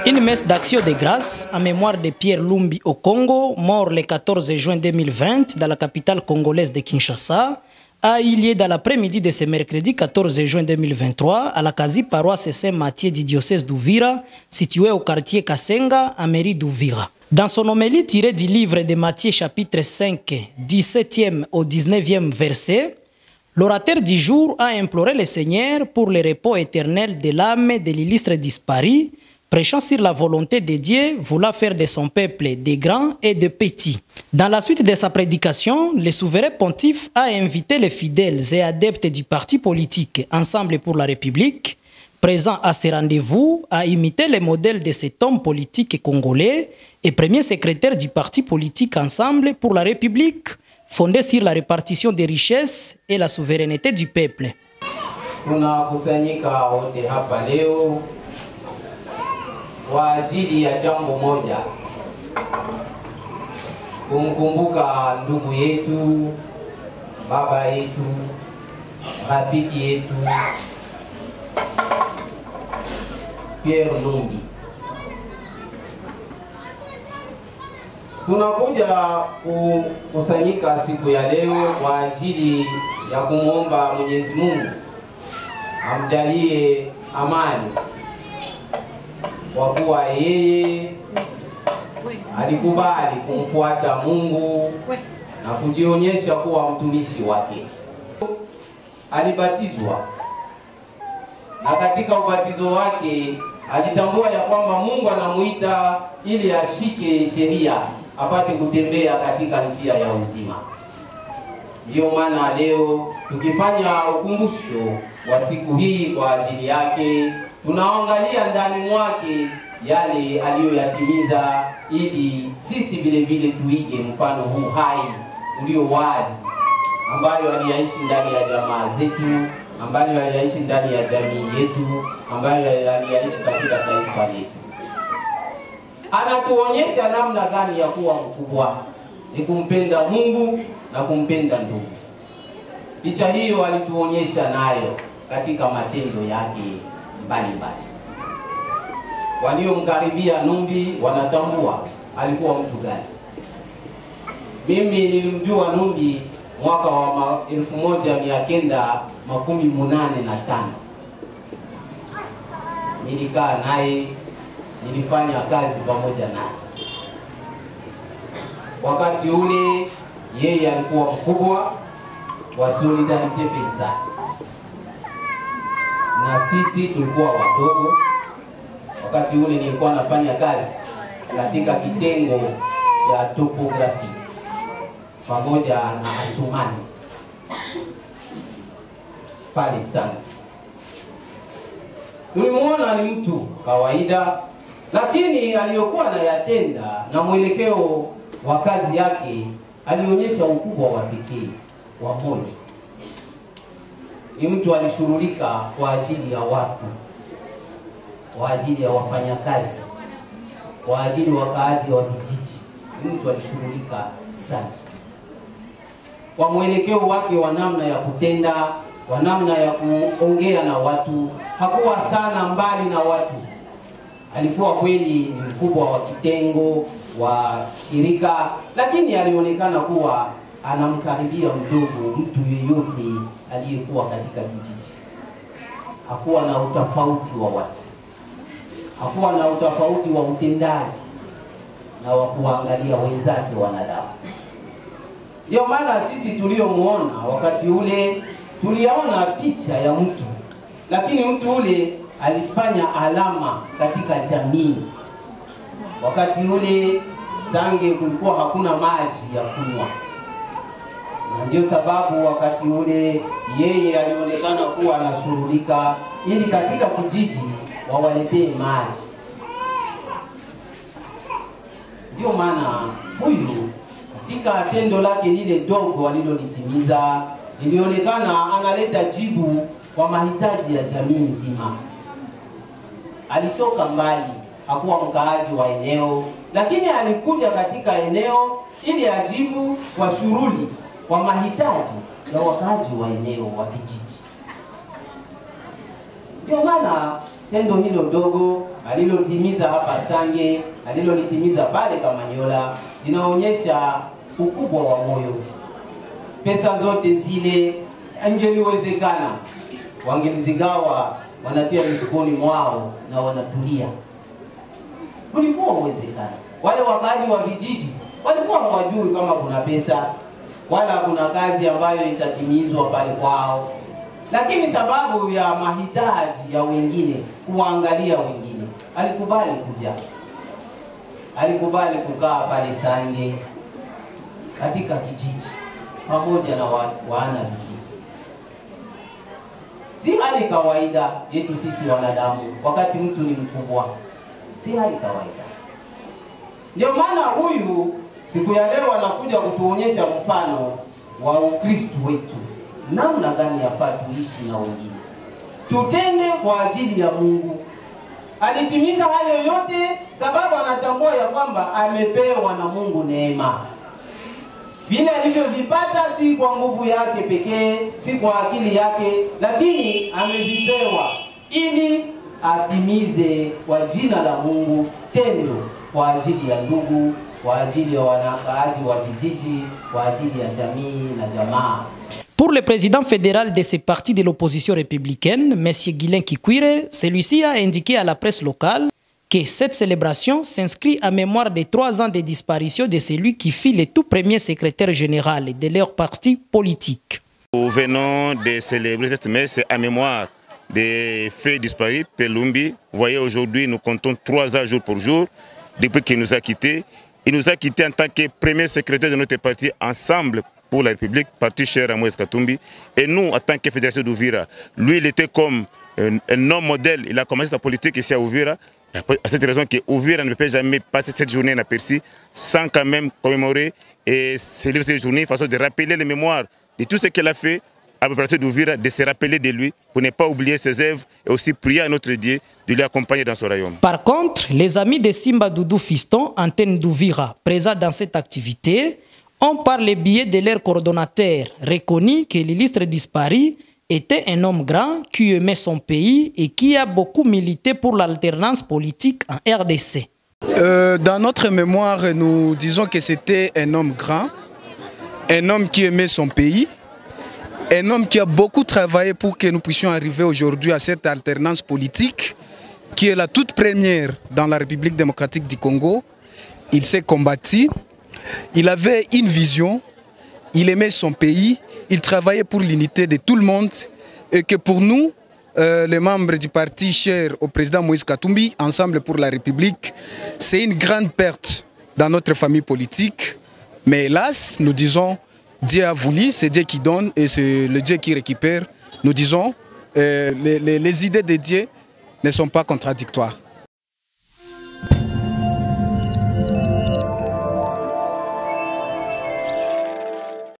Une messe d'action de grâce en mémoire de Pierre Lumbi au Congo, mort le 14 juin 2020 dans la capitale congolaise de Kinshasa, a eu lieu dans l'après-midi de ce mercredi 14 juin 2023 à la quasi-paroisse Saint-Mathieu du diocèse d'Uvira, située au quartier Kasenga, en mairie d'Uvira. Dans son homélie tirée du livre de Matthieu chapitre 5, 17e au 19e verset, l'orateur du jour a imploré le Seigneur pour le repos éternel de l'âme de l'illustre disparu, prêchant sur la volonté de Dieu, voulant faire de son peuple des grands et de petits. Dans la suite de sa prédication, le souverain pontife a invité les fidèles et adeptes du parti politique Ensemble pour la République, présents à ce rendez-vous, à imiter le modèle de cet homme politique congolais et premier secrétaire du parti politique Ensemble pour la République, fondé sur la répartition des richesses et la souveraineté du peuple. Tunakusanyika wote hapa leo kwa ajili ya jambo moja, kumkumbuka ndugu yetu, baba yetu, rafiki yetu Pierre Lumbi. Tunakuja kukusanyika siku ya leo kwa ajili ya kumwomba Mwenyezi Mungu amjalie amani, kwa kuwa yeye alikubali kumfuata Mungu na kujionyesha kuwa mtumishi wake. Alibatizwa, na katika ubatizo wake alitambua ya kwamba Mungu anamuita ili ashike sheria, apate kutembea katika njia ya uzima. Ndio maana leo tukifanya ukumbusho wa siku hii kwa ajili yake, tunaangalia ndani mwake yale aliyoyatimiza, ili sisi vile vile tuige mfano huu hai ulio wazi, ambayo aliyaishi ndani ya jamaa zetu, ambayo aliyaishi ndani ya jamii yetu, ambayo aliyaishi katika taifa letu. Anatuonyesha namna gani ya kuwa mkubwa, ni kumpenda Mungu na kumpenda ndugu. Picha hiyo alituonyesha nayo katika matendo yake mbalimbali. Waliomkaribia Lumbi wanatambua alikuwa mtu gani. Mimi nilimjua Lumbi mwaka wa 1985. Nilikaa naye, nilifanya kazi pamoja naye. Wakati ule yeye alikuwa mkubwa wa Solidarite Paysanne, na sisi tulikuwa wadogo. Wakati ule nilikuwa nafanya kazi katika kitengo cha topografi pamoja na Asumani pale sana. Tulimuona ni mtu kawaida, lakini aliyokuwa anayatenda na mwelekeo wa kazi yake alionyesha ukubwa wa pekee wa moyo. Ni mtu alishughulika kwa ajili ya watu, kwa ajili ya wafanyakazi, kwa ajili ya wakaaji wa vijiji. Mtu alishughulika sana kwa mwelekeo wake wa namna ya kutenda, wa namna ya kuongea na watu. Hakuwa sana mbali na watu, alikuwa kweli ni mkubwa wa kitengo wa shirika, lakini alionekana kuwa anamkaribia mdogo mtu yeyote aliyekuwa katika kijiji. Hakuwa na utofauti wa watu, hakuwa na utofauti wa utendaji na wa kuangalia wenzake wanadamu. Ndio maana sisi tuliomuona wakati ule tuliona picha ya mtu, lakini mtu ule alifanya alama katika jamii. Wakati ule Sange kulikuwa hakuna maji ya kunywa, na ndio sababu wakati ule yeye alionekana kuwa anashughulika ili katika kijiji wawaletee maji. Ndio maana huyu katika tendo lake lile dogo alilolitimiza, ilionekana analeta jibu kwa mahitaji ya jamii nzima. Alitoka mbali, hakuwa mkaaji wa eneo, lakini alikuja katika eneo ili ajibu kwa shughuli, kwa mahitaji ya wakaaji wa eneo wa kijiji. Ndio maana tendo hilo dogo alilotimiza hapa Sange, alilolitimiza pale Kamanyola linaonyesha ukubwa wa moyo. Pesa zote zile angeliwezekana wangelizigawa, wanatia mifukoni mwao na wanatulia. Kulikuwa uwezekano. Wale wakaji wa vijiji walikuwa hawajui kama kuna pesa wala kuna kazi ambayo itatimizwa pale kwao, lakini sababu ya mahitaji ya wengine, kuangalia wengine, alikubali kuja, alikubali kukaa pale Sange katika kijiji pamoja na wana vijiji. Si hali kawaida yetu sisi wanadamu wakati mtu ni mkubwa, si hali kawaida. Ndio maana huyu siku ya leo anakuja kutuonyesha mfano wa Ukristo wetu, namna gani yafaa tuishi na wengine, tutende kwa ajili ya Mungu. Alitimiza hayo yote sababu anatambua ya kwamba amepewa na Mungu neema. Vile alivyovipata si kwa nguvu yake pekee, si kwa akili yake, lakini amevipewa ili atimize kwa jina la Mungu tendo kwa ajili ya ndugu, kwa ajili ya wanakaaji wa vijiji, kwa ajili ya jamii na jamaa. Pour le président fédéral de ces partis de l'opposition républicaine, M. Guilain Kikwire, celui-ci a indiqué à la presse locale que cette célébration s'inscrit en mémoire des 3 ans de disparition de celui qui fut le tout premier secrétaire général de leur parti politique. Nous venons de célébrer cette messe en mémoire des faits disparus, Pierre Lumbi. Vous voyez, aujourd'hui, nous comptons 3 ans jour pour jour depuis qu'il nous a quittés. Il nous a quittés en tant que premier secrétaire de notre parti Ensemble pour la République, parti cher à Moïse Katumbi. Et nous, en tant que fédération d'Ouvira, lui, il était comme un homme modèle. Il a commencé sa politique ici à Ouvira. À cette raison que Ouvira ne peut jamais passer cette journée inaperçue sans quand même commémorer et célébrer cette journée, façon de rappeler les mémoires de tout ce qu'il a fait à la population d'Ouvira, de se rappeler de lui pour ne pas oublier ses œuvres et aussi prier à notre Dieu de lui accompagner dans son royaume. Par contre, les amis de Simba Doudou Fiston, antenne d'Ouvira, présents dans cette activité, ont par le biais de leur coordonnateur reconnu que l'illustre disparu était un homme grand qui aimait son pays et qui a beaucoup milité pour l'alternance politique en RDC. Dans notre mémoire, nous disons que c'était un homme grand, un homme qui aimait son pays, un homme qui a beaucoup travaillé pour que nous puissions arriver aujourd'hui à cette alternance politique qui est la toute première dans la République démocratique du Congo. Il s'est combattu, il avait une vision, il aimait son pays, il travaillait pour l'unité de tout le monde et que pour nous, les membres du parti cher au président Moïse Katumbi, Ensemble pour la République, c'est une grande perte dans notre famille politique. Mais hélas, nous disons, Dieu a voulu, c'est Dieu qui donne et c'est le Dieu qui récupère. Nous disons, les idées de Dieu ne sont pas contradictoires.